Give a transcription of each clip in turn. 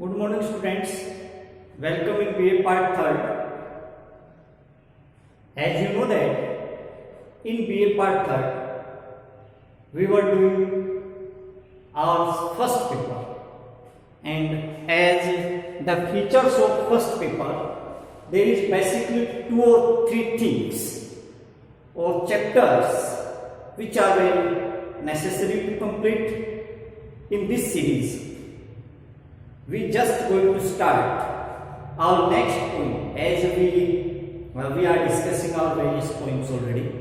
Good morning students, welcome in BA part 3rd. As you know that in BA part 3rd we were doing our first paper, and as the features of first paper there is basically 2 or 3 things or chapters which are very necessary to complete in this series. We just going to start our next point as we are discussing our various points already,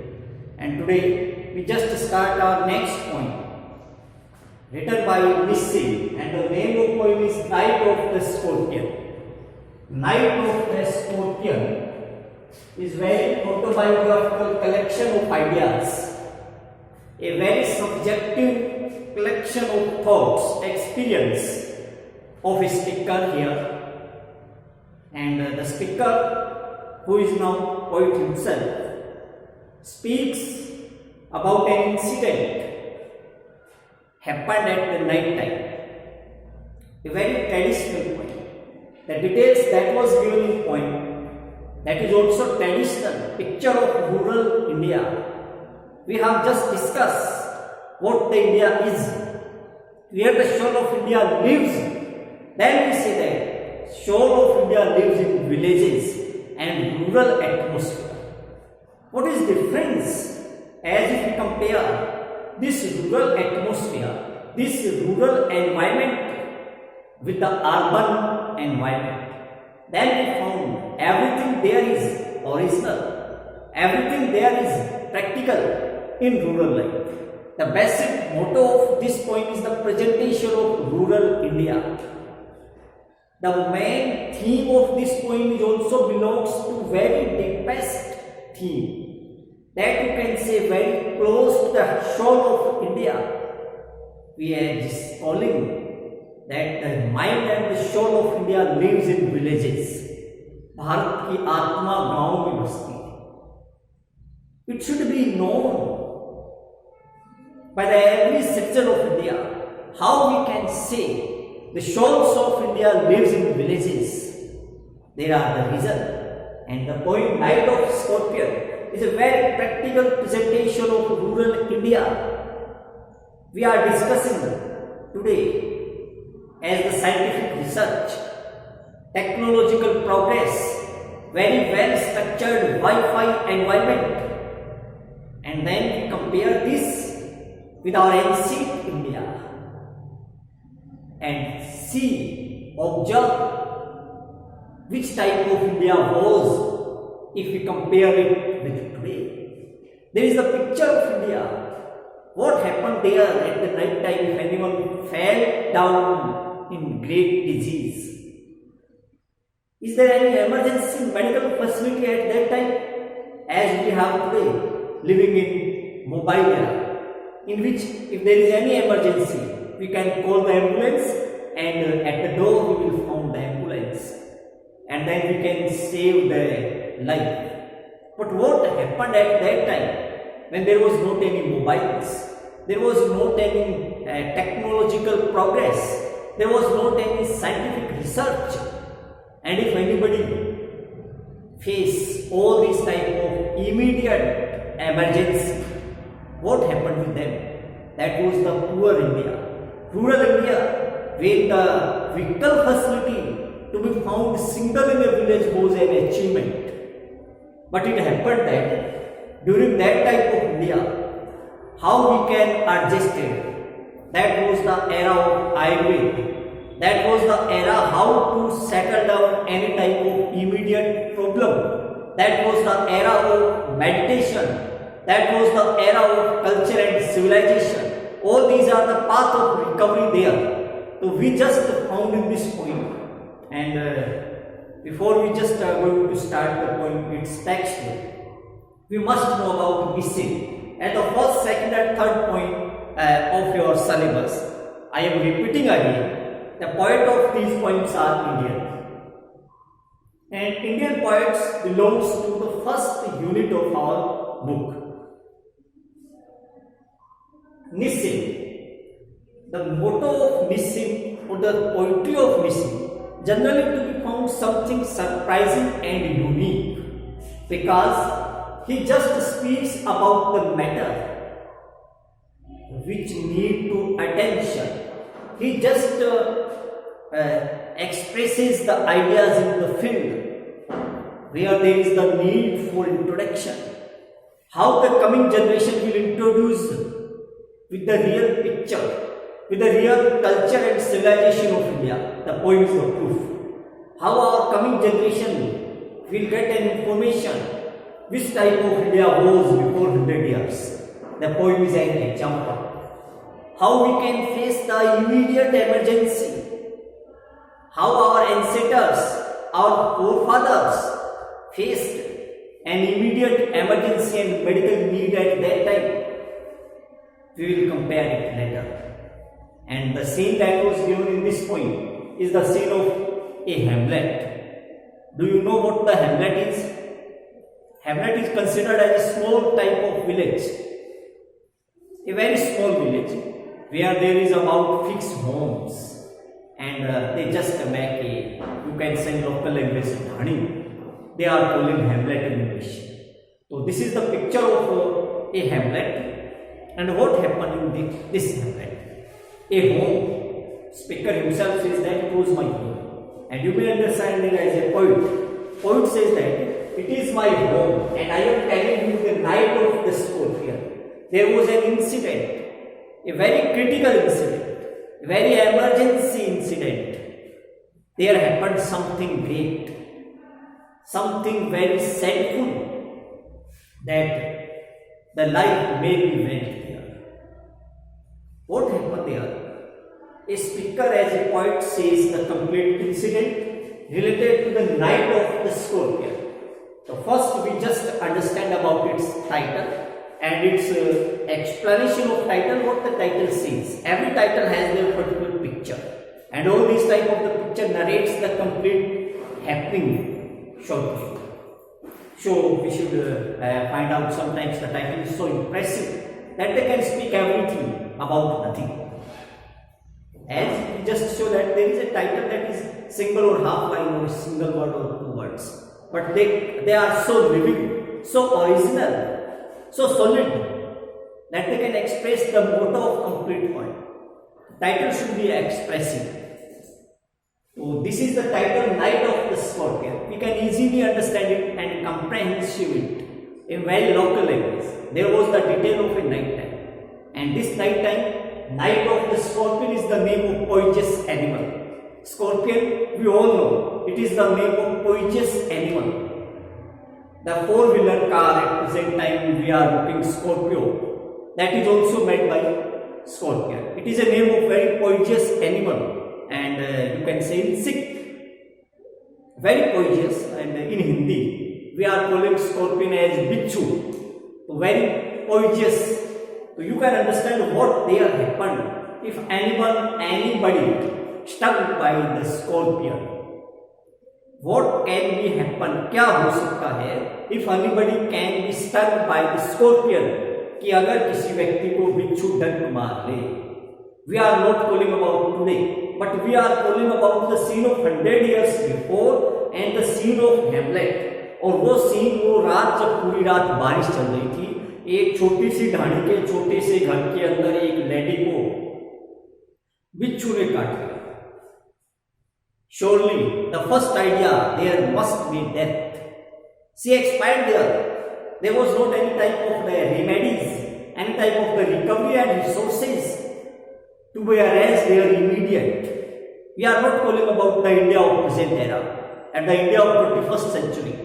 and today we just start our next point written by Nissim, and the name of poem is Night of the Scorpion. Night of the Scorpion is very autobiographical collection of ideas, a very subjective collection of thoughts, experience of a speaker here, and the speaker, who is now poet himself, speaks about an incident happened at the night time, a very traditional point. The details that was given in poem, that is also traditional picture of rural India. We have just discussed what the India is, where the soul of India lives. Then we say that soul of India lives in villages and rural atmosphere. What is the difference as if we compare this rural atmosphere, this rural environment with the urban environment? Then we found everything there is original, everything there is practical in rural life. The basic motto of this point is the presentation of rural India. The main theme of this poem is also belongs to very deepest theme that you can say very close to the soul of India. We are just calling that the mind and the soul of India lives in villages. Bharat की आत्मा गांव में बसती है. It should be known by the every citizen of India how we can say the souls of India lives in villages. There are the reason, and the poem Night of Scorpion is a very practical presentation of rural India. We are discussing today as the scientific research, technological progress, very well structured Wi-Fi environment, and then we compare this with our ancient India and see, observe which type of India was if we compare it with today. There is a picture of India. What happened there at the night time if anyone fell down in great disease? Is there any emergency medical facility at that time as we have today, living in mobile era, in which if there is any emergency we can call the ambulance, and at the door we will find the ambulance, and then we can save the life. But what happened at that time when there was not any mobiles, there was not any technological progress, there was not any scientific research, and if anybody face all these type of immediate emergency, what happened with them? That was the poor India. Rural India, where the vehicle facility to be found single in a village was an achievement. But it happened that during that type of India, how we can adjust it? That was the era of Ayurveda. That was the era how to settle down any type of immediate problem. That was the era of meditation. That was the era of culture and civilization. All these are the path of recovery there. So we just found in this point, and before we just are going to start the point, its text, we must know about Nissim. At the first, second and third point of your syllabus, I am repeating again, the poet of these poems are Indian. And Indian poets belongs to the first unit of our book. Nissim. The motto of Nissim or the poetry of Nissim generally to be found something surprising and unique, because he just speaks about the matter which need to attention. He just expresses the ideas in the field where there is the need for introduction. How the coming generation will introduce with the real picture, with the real culture and civilization of India. The poem is the proof. How our coming generation will get an information which type of India was before 100 years. The poem is an example. How we can face the immediate emergency. How our ancestors, our forefathers faced an immediate emergency and medical need at that time. We will compare it later. And the scene that was given in this poem is the scene of a hamlet. Do you know what the hamlet is? Hamlet is considered as a small type of village. A very small village where there is about fixed homes. And they just make a, you can say local language, dhani. They are calling hamlet in English. So this is the picture of a hamlet. And what happened in this hamlet? A home. Speaker himself says that it was my home. And you may understand it as a poet. Poet says that it is my home and I am telling you the night of the scorpion. There was an incident, a very critical incident, a very emergency incident. There happened something great, something very sadful, that the life may be went there. What happened there? A speaker, as a poet, says the complete incident related to the night of the scorpion. So first we just understand about its title and its explanation of title, what the title says. Every title has their particular picture, and all this type of the picture narrates the complete happening shortly. So we should find out sometimes the title is so impressive that they can speak everything about nothing. As we just show that there is a title that is single or half line or single word or two words, but they are so living, so original, so solid that they can express the motto of complete point. Title should be expressive. So this is the title, Night of the Scorpion. We can easily understand it and comprehensive it in very local language. There was the detail of a night time, and this night time, Night of the Scorpion is the name of poisonous animal. Scorpion, we all know, it is the name of poisonous animal. The four-wheeler car at present time we are looking Scorpio, that is also made by Scorpion. It is a name of very poisonous animal, and you can say insect. Very poisonous, and in Hindi we are calling Scorpion as Bichu. So very poisonous. So you can understand what there happened if anybody struck by the scorpion. What can be happen? क्या हो सकता है if anybody can be struck by the scorpion? कि अगर किसी व्यक्ति को बिच्छू डंक मार ले. We are not calling about today, but we are calling about the scene of 100 years before and the scene of Hamlet. और वो सीन, वो रात जब पूरी रात बारिश चल रही थी, एक छोटी सी ढाणी के छोटे से घर के अंदर एक लेडी को बिच्छू ने काट लिया. Surely the first idea, there must be death. She expired there. There was not any type of the remedies, any type of the recovery and resources to be arranged there immediate. We are not calling about the India of present era and the India of 21st century.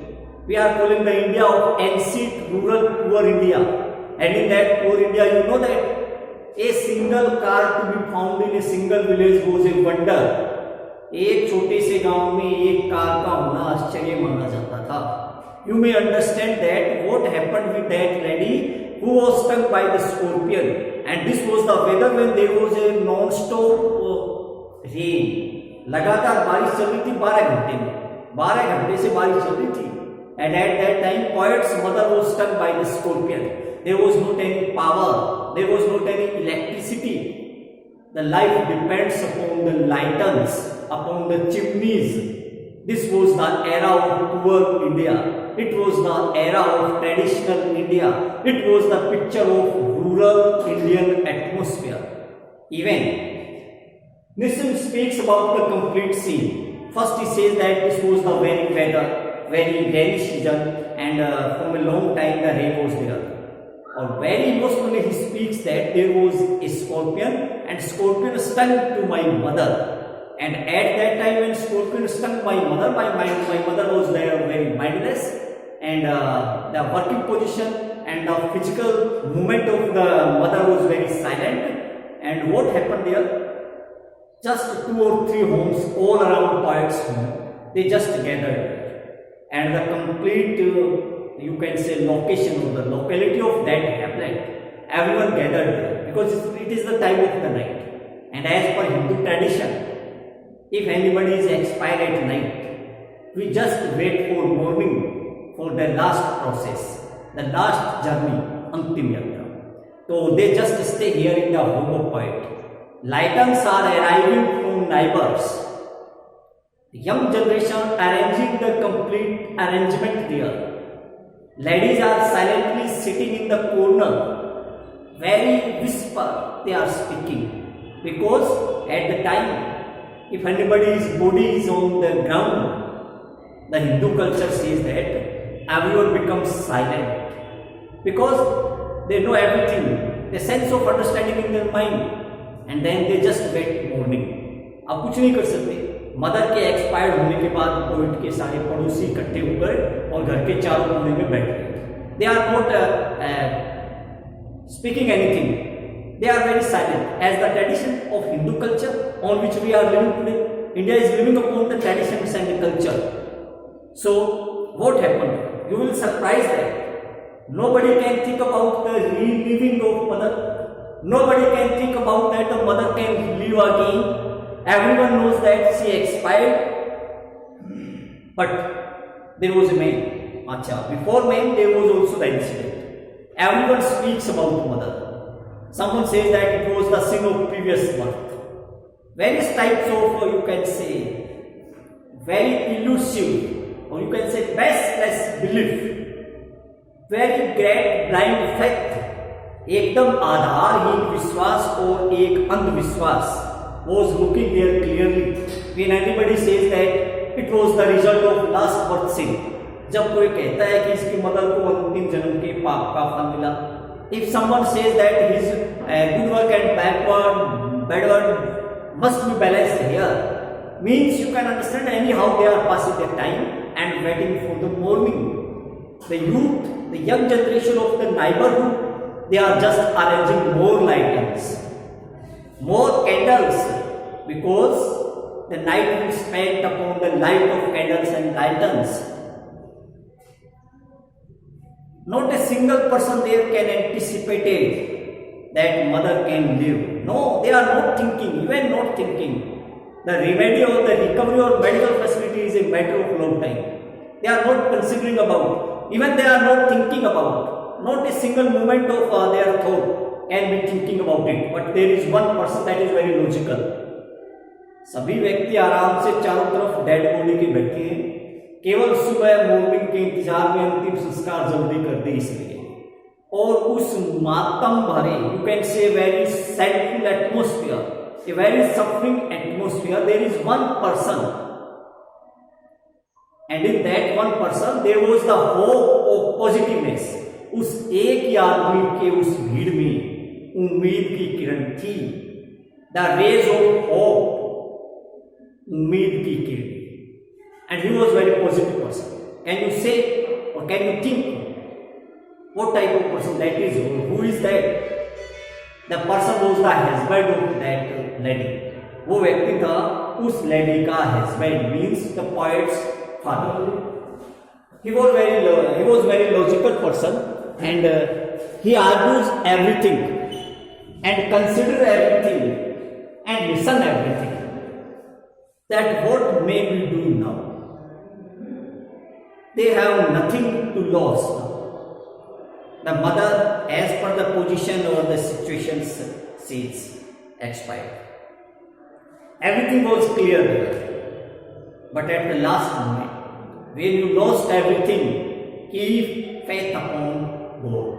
We are calling the India of ancient rural poor India, and in that poor India, you know that a single car to be found in a single village was a wonder. एक छोटे से गांव में एक car का होना आश्चर्य माना जाता था. You may understand that what happened with that lady who was stung by the scorpion, and this was the weather when there was a non-stop rain. लगातार बारिश चल रही थी 12 घंटे में, 12 घंटे से बारिश चल रही थी. And at that time, poet's mother was stung by the scorpion. There was not any power, there was not any electricity. The life depends upon the lanterns upon the chimneys. This was the era of poor India. It was the era of traditional India. It was the picture of rural Indian atmosphere. Even Nissim speaks about the complete scene. First he says that this was the very weather, very rainy season, and from a long time the rain was there. Or very emotionally he speaks that there was a scorpion and scorpion stung to my mother. And at that time when scorpion stung my mother, my mother was there very mindless, and the working position and the physical movement of the mother was very silent. And what happened there? Just 2 or 3 homes all around poet's home, they just gathered, and the complete you can say location or the locality of that hamlet, everyone gathered there because it is the time of the night. And as per Hindu tradition, if anybody is expired at night, we just wait for morning for the last process, the last journey, Antim Yatra. So they just stay here in the home of poet. Lightens are arriving from neighbors. The young generation arranging the complete arrangement there. Ladies are silently sitting in the corner. Very whisper they are speaking. Because at the time, if anybody's body is on the ground, the Hindu culture says that everyone becomes silent. Because they know everything. The sense of understanding in their mind. And then they just wait morning. अब कुछ नहीं कर सकते. Mother के expired होने के बाद poet के सारे पड़ोसी इकट्ठे होकर और घर के चारों कोने में बैठ गए. They are not speaking anything. They are very silent. As the tradition of Hindu culture on which we are living today, India is living upon the traditions and the culture. So what happened? You will surprise that nobody can think about the reliving of mother. Nobody can think about that the mother can live again. Everyone knows that she expired. But there was a man. Before man there was also the incident. Everyone speaks about mother. Someone says that it was the sin of previous birth. Various types of, you can say, very elusive, or you can say baseless belief. Very great blind faith. एकदम आधारहीन विश्वास और एक अंधविश्वास was looking there clearly when anybody says that it was the result of last birth sin. जब कोई कहता है कि इसकी मदर को अंतिम जन्म के पाप का फल मिला. If someone says that his good work and bad work must be balanced here, means you can understand anyhow they are passing their time and waiting for the morning. The youth, the young generation of the neighborhood, they are just arranging more lanterns, more candles, because the night will spent upon the light of candles and lanterns. Not a single person there can anticipate that mother can live. No, they are not thinking, even not thinking. The remedy or the recovery or medical facility is a matter of long time. They are not considering about, even they are not thinking about. Not a single moment of their thought can be thinking about it. But there is one person that is very logical. सभी व्यक्ति आराम से चारों तरफ dead body के बैठे हैं, केवल सुबह मॉर्निंग के इंतजार में अंतिम संस्कार जल्दी कर दे इसलिए. और उस मातम भरे, you can say very sadful atmosphere, a very suffering atmosphere, there is one person, and in that one person there was the hope of positiveness. उस एक ही आदमी के उस भीड़ में उम्मीद की किरण थी. द रेज ऑफ होप, उम्मीद की किरण. And he was very positive person. Can you say और can you think what type of person that is? Who is that? The person was the husband of that lady. वो व्यक्ति था उस lady का husband, means the poet's father. He was very logical person, and he argues everything and consider everything and listen everything. That what may we do now? They have nothing to lose now. The mother, as per the position or the situation, says expired. everything was clear there. But at the last moment, when you lost everything, keep faith upon God.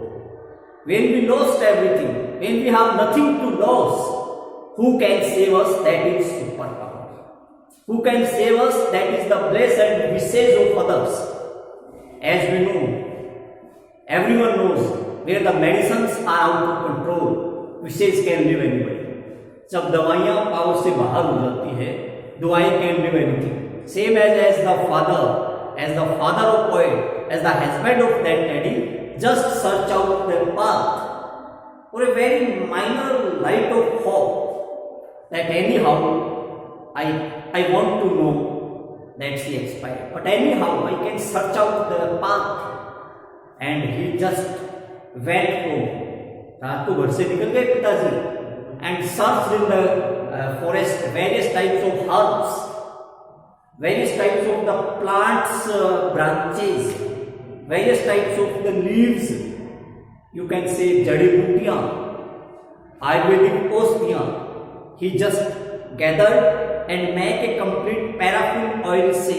When we lost everything, when we have nothing to lose, who can save us? That is superpower. Who can save us? That is the blessed wishes of others. As we know, everyone knows, where the medicines are out of control, wishes can live anybody. जब दवाइयाँ power से बाहर हो जाती है, दुआएं can live anything. Same as the father of poet, as the husband of that lady, just search out the path for a very minor light of hope that anyhow I want to know that she expired, but anyhow I can search out the path. And he just went home. रात को घर से निकल गए पिताजी and searched in the forest various types of herbs, various types of the plants branches, various types of the leaves, you can say जड़ी बूटियां, Ayurvedic औषधियां. He just gathered and make a complete paraffin oil से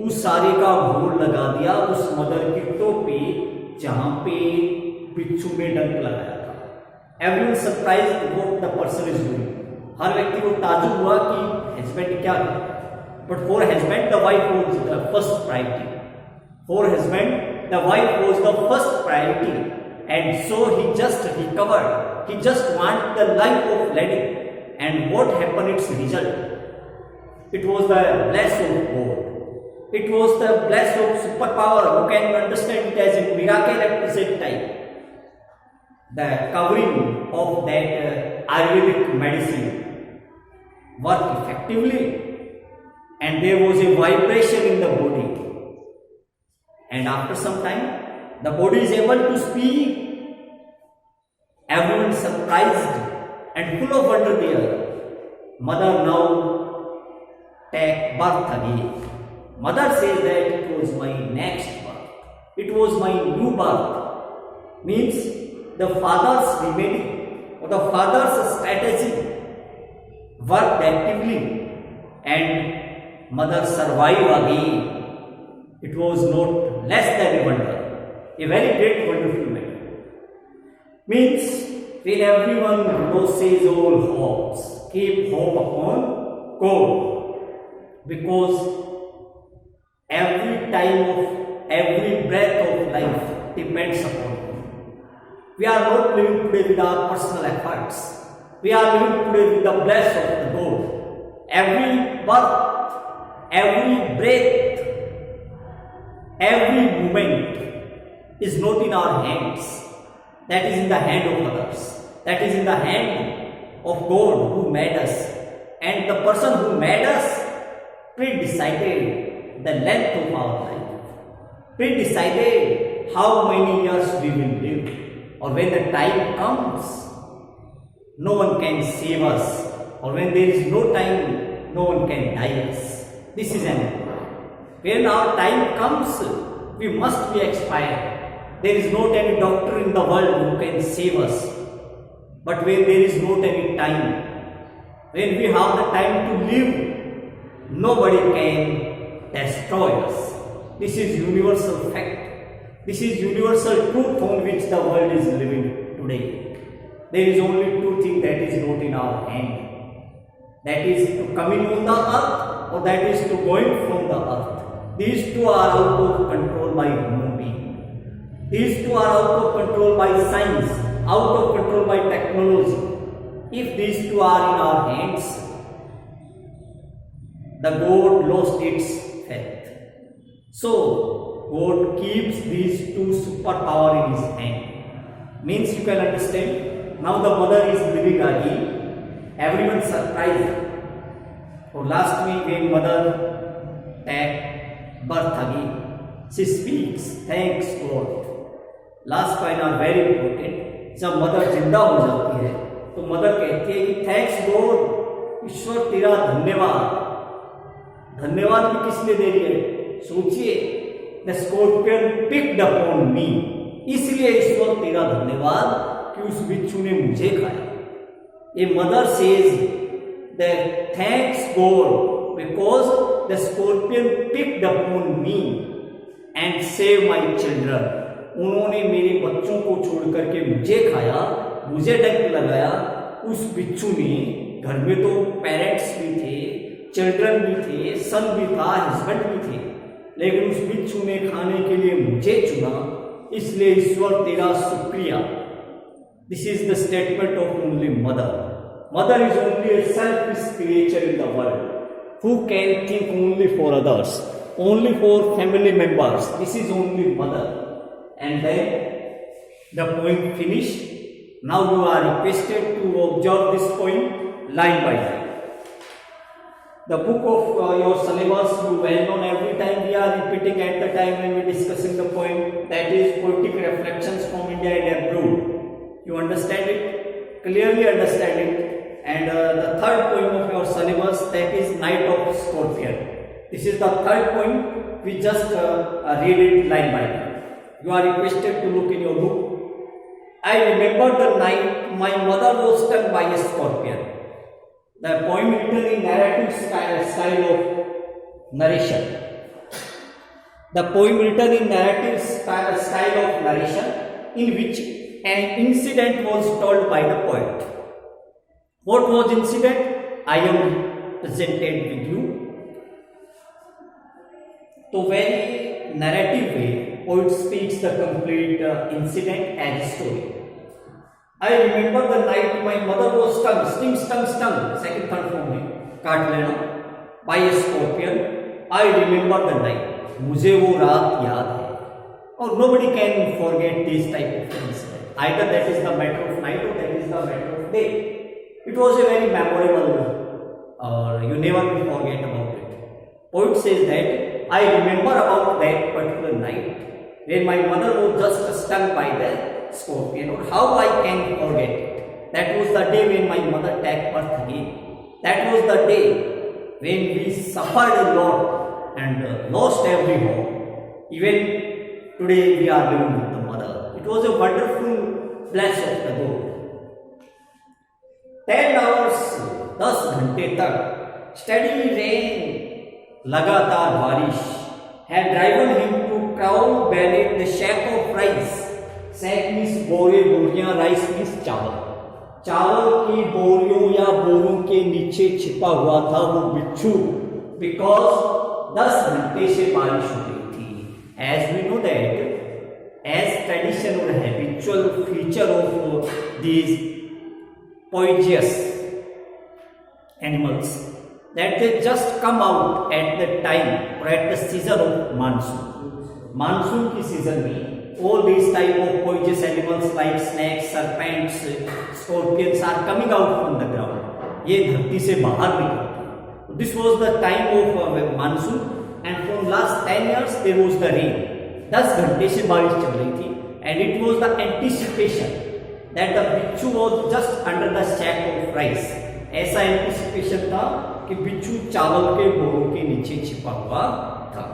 उस सारे का घोल लगा दिया उस मदर की टोपी जहां पे बिच्छू ने डंक लगाया था. Everyone surprised what the person is doing. हर व्यक्ति को ताजुब हुआ कि हस्बैंड क्या कर. But for husband, the wife was the first priority. For husband, the wife was the first priority, and so he just recovered. He just want the life of lady, and what happened? Its result. It was the bless of God. It was the bless of superpower. You can understand it as a miracle at the same time. The covering of that Ayurvedic medicine worked effectively. And there was a vibration in the body. And after some time, the body is able to speak. Everyone surprised and full of wonder there. Mother now take birth again. Mother says that it was my next birth. It was my new birth. Means the father's remedy or the father's strategy worked actively and mother survived again. It was not less than a wonder, a very great wonderful matter. Means when everyone loses all hopes, keep hope upon God, because every time of every breath of life depends upon Him. We are not living today with our personal efforts. We are living today with the blessing of the God. Every birth, every breath, every moment is not in our hands. That is in the hand of others. That is in the hand of God who made us. And the person who made us pre-decided the length of our life, pre-decided how many years we will live. Or when the time comes, no one can save us. Or when there is no time, no one can die us. This is an when our time comes, we must be expired. There is not any doctor in the world who can save us. But when there is not any time, when we have the time to live, nobody can destroy us. This is universal fact. This is universal truth on which the world is living today. There is only two things that is not in our hand. That is to coming on the earth, or that is to going from the earth. These two are out of control by human being. These two are out of control by science, out of control by technology. If these two are in our hands, the God lost its faith. So God keeps these two superpower in His hand. Means you can understand. Now the mother is living again. Everyone surprised. For last week when mother take birth again, she speaks, thanks God. Last point are very important. जब mother जिंदा हो जाती है तो mother कहती है कि thanks God, ईश्वर तेरा धन्यवाद. धन्यवाद भी किस लिए दे रही है? सोचिए, द स्कॉर्पियन पिक्ड अपॉन मी. इसलिए ईश्वर तेरा धन्यवाद कि उस बिच्छू ने मुझे खाया. A mother says the thanks God because the scorpion picked upon me and saved my children. उन्होंने मेरे बच्चों को छोड़ करके मुझे खाया, मुझे डंक लगाया। उस बिच्छू ने, घर में तो पेरेंट्स भी थे, चिल्ड्रन भी थे, सन भी था, हस्बैंड भी थे, लेकिन उस बिच्छू ने खाने के लिए मुझे चुना, इसलिए ईश्वर तेरा शुक्रिया। This is the statement of only mother. Mother is only a selfish creature in the world who can think only for others, only for family members. This is only mother. And then the poem finished. Now you are requested to observe this poem line by line. The book of your syllabus, you well known, every time we are repeating at the time when we discussing the poem, that is Poetic Reflections from India and Abroad. You understand it? Clearly understand it. And the third poem of your syllabus, that is Night of Scorpion. This is the third poem. We just read it line by line. You are requested to look in your book. I remember the night my mother was stung by a scorpion. The poem written in narrative style of narration. The poem written in narrative style of narration, in which an incident was told by the poet. What was incident? I am presented with you. So very narrative way, poet speaks the complete incident as a story. I remember the night my mother was stung, stung, second third form में काट लेना, by a scorpion. I remember the night. मुझे वो रात याद है. और nobody can forget this type of incident. Either that is the matter of night or that is the matter of day. It was a very memorable, or you never will forget about it. Poet says that I remember about that particular night when my mother was just stung by the scorpion. Or how I can forget it? That was the day when my mother took birth again. That was the day when we suffered a lot and lost every hope. Even today we are living with the mother. It was a wonderful bless of the God. 10 hours, 10 घंटे तक steady rain, लगातार बारिश, had driven him to crawl beneath the shack of rice. Sack means बोरे बोरियां, rice means चावल. चावल की बोरियों या बोरों के नीचे छिपा हुआ था वो बिच्छू, because 10 घंटे से बारिश हो रही थी. As we know that, as tradition or habitual feature of these poisonous animals, that they just come out at the time or at the season of monsoon. Monsoon की season में all these type of poisonous animals like snakes, serpents, scorpions are coming out from the ground. ये धरती से बाहर निकलते हैं. This was the time of monsoon, and from last 10 years there was the rain. 10 घंटे से बारिश चल रही थी, and it was the anticipation that the bichu was just under the sack of rice. ऐसा एंटिसिपेशन था कि बिच्छू चावल के बोरों के नीचे छिपा हुआ था.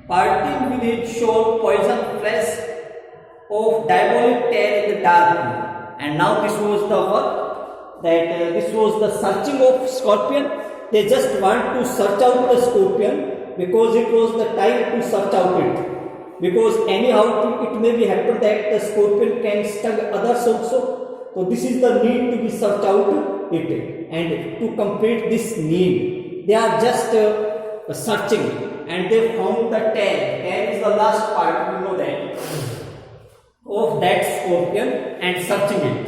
Parting with its short poison flash of diabolic terror in the dark. And now this was the work, that this was the searching of scorpion. They just want to search out the scorpion because it was the time to search out it. Because anyhow it may be happen that the scorpion can sting others also. So this is the need to be searched out it, and to complete this need they are just searching, and they found the tail. Tail is the last part, we know that, of that scorpion, and searching it.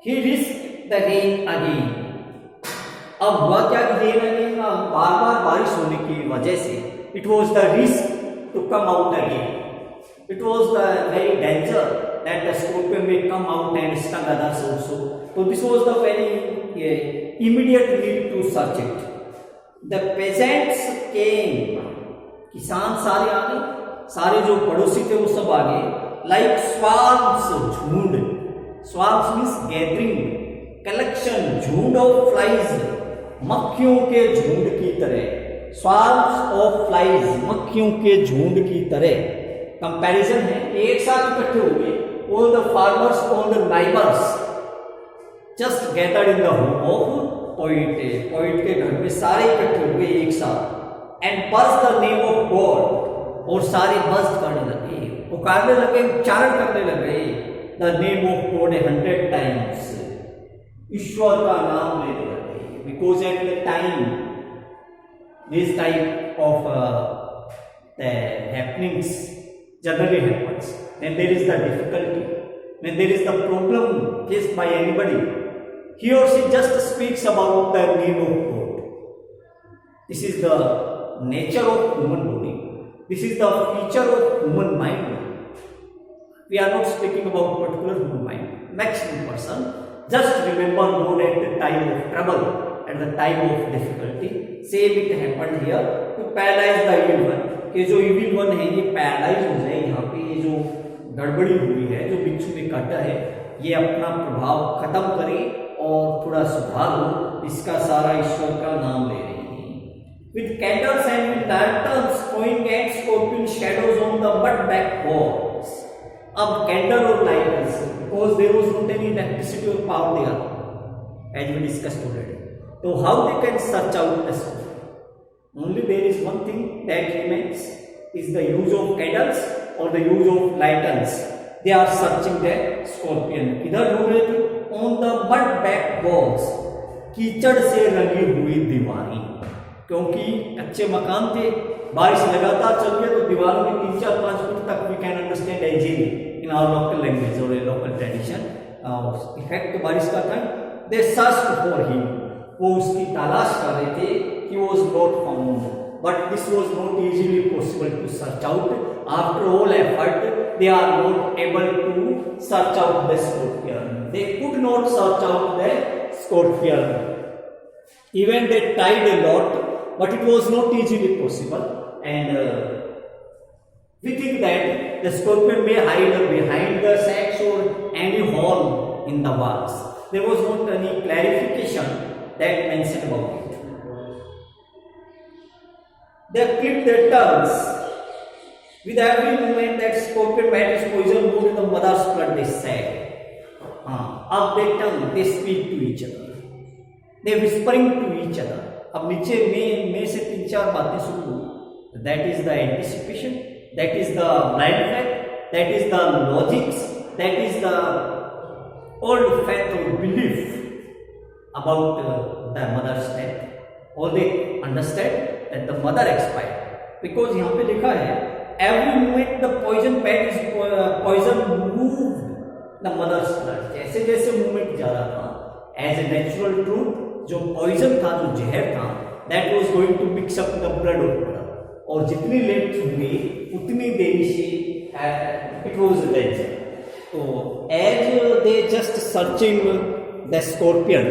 He risked the rain again. अब हुआ क्या कि rain again, बार बार बारिश होने की वजह से it was the risk to come out again. It was the very danger that the scorpion may come out and sting others also. So this was the very immediate need to search it. The peasants came. किसान सारे आ गए, सारे जो पड़ोसी थे वो सब आ गए. Like swarms, झुंड. Swarms means gathering, collection, झुंड of flies, मक्खियों के झुंड की तरह. Swarms of flies, मक्खियों के झुंड की तरह. कंपैरिजन है, एक साथ इकट्ठे हो गए. All the farmers, all the neighbors just gathered in the home of poet, poet के घर में सारे इकट्ठे हुए एक साथ, एंड बस द नेम ऑफ गॉड, और सारे बस करने लगे, पुकारने लगे, उच्चारण करने लगे the name of God 100 times, ईश्वर का नाम लेने लगे, because at the time this type of the happenings generally happens when there is the difficulty, when there is the problem faced by anybody, he or she just speaks about the name of God. This is the nature of human body, this is the feature of human mind. We are not speaking about particular human mind, maximum person. Just remember God at the time of trouble, at the time of difficulty. Same it happened here to paralyze the evil one, कि जो evil one है ये paralyse हो जाए, यहाँ पे ये जो गड़बड़ी हुई है, जो बिच्छू में काटा है, ये अपना प्रभाव खत्म करे और थोड़ा सुधार हो, इसका सारा ईश्वर का नाम ले रहे हैं. With candles and with lanterns throwing at scorpion shadows on the mud back walls. अब कैंडल और lighters, because there was not any electricity or power there, as we discussed already. So how they can search out the scorpion? Only there is one thing that remains, is the use of candles or the use of lanterns. They are searching the scorpion. किधर ढूंढ रहे थे? On the mud back walls, कीचड़ से रंगी हुई दीवारें, क्योंकि कच्चे मकान थे, बारिश लगातार चल रही है तो दीवारों में 3-4-5 फुट तक we can understand easily in our local language or a local tradition. Effect बारिश का था. They searched for him. वो उसकी तलाश कर रहे थे. He was not found, but this was not easily possible to search out. After all effort, they are not able to search out the scorpion. They could not search out the scorpion. Even they tried a lot, but it was not easily possible. And we think that the scorpion may hide behind the sacks or any hole in the walls. There was not any clarification that mentioned about it. They clipped their tongues. With every movement that scorpion bite is poison moved in the mother's blood, they said. Up their tongue, they speak to each other. They whispering to each other. अब नीचे में से 3-4 बातें शुरू. That is the anticipation. That is the blind fact. That is the logics. That is the old faith or belief about the mother's death. Or they understand that the mother expired, because यहाँ पे लिखा है every moment the poison bag is poison moved the mother's blood. जैसे जैसे movement जा रहा था, as a natural truth, जो poison था, जो जहर था, that was going to mix up the blood of mother. और जितनी लेट होंगी उतनी देरी से it was dead. So as they just searching the scorpion,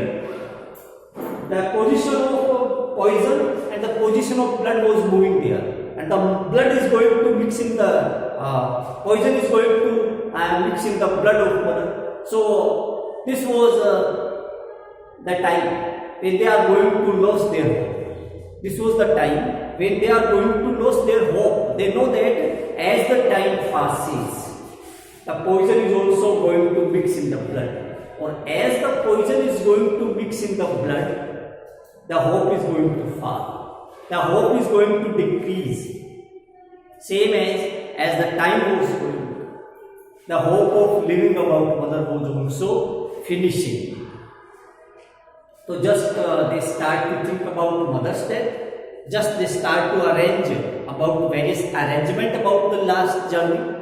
the position of poison and the position of blood was moving there, and the blood is going to mix in the poison is going to mix in the blood of mother. So this was the time when they are going to lose their hope. This was the time when they are going to lose their hope. They know that as the time passes, the poison is also going to mix in the blood, or as the poison is going to mix in the blood, the hope is going to fall. The hope is going to decrease. Same as the time was going, the hope of living about mother was also finishing. So just they start to think about mother's death. Just they start to arrange about various arrangement about the last journey,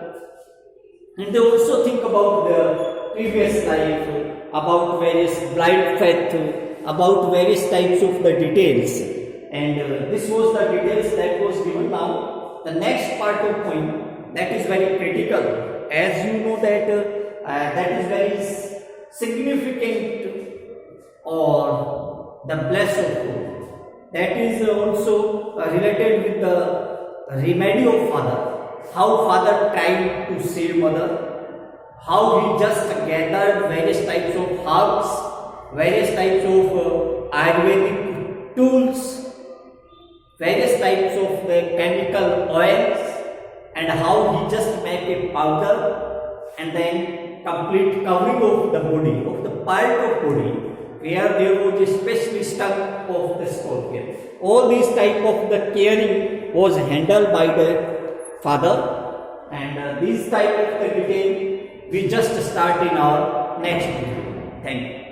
and they also think about the previous life, about various blind faith, about various types of the details. And this was the details that was given. Now the next part of point that is very critical, as you know that that is very significant, or the bless of God, that is also related with the remedy of father, how father tried to save mother, how he just gathered various types of herbs, various types of Ayurvedic tools, various types of the chemical oils, and how he just make a powder and then complete covering of the body, of the part of body where there was a specially stuck of the scorpion. All these type of the caring was handled by the father, and this type of the detail we just start in our next video. Thank you.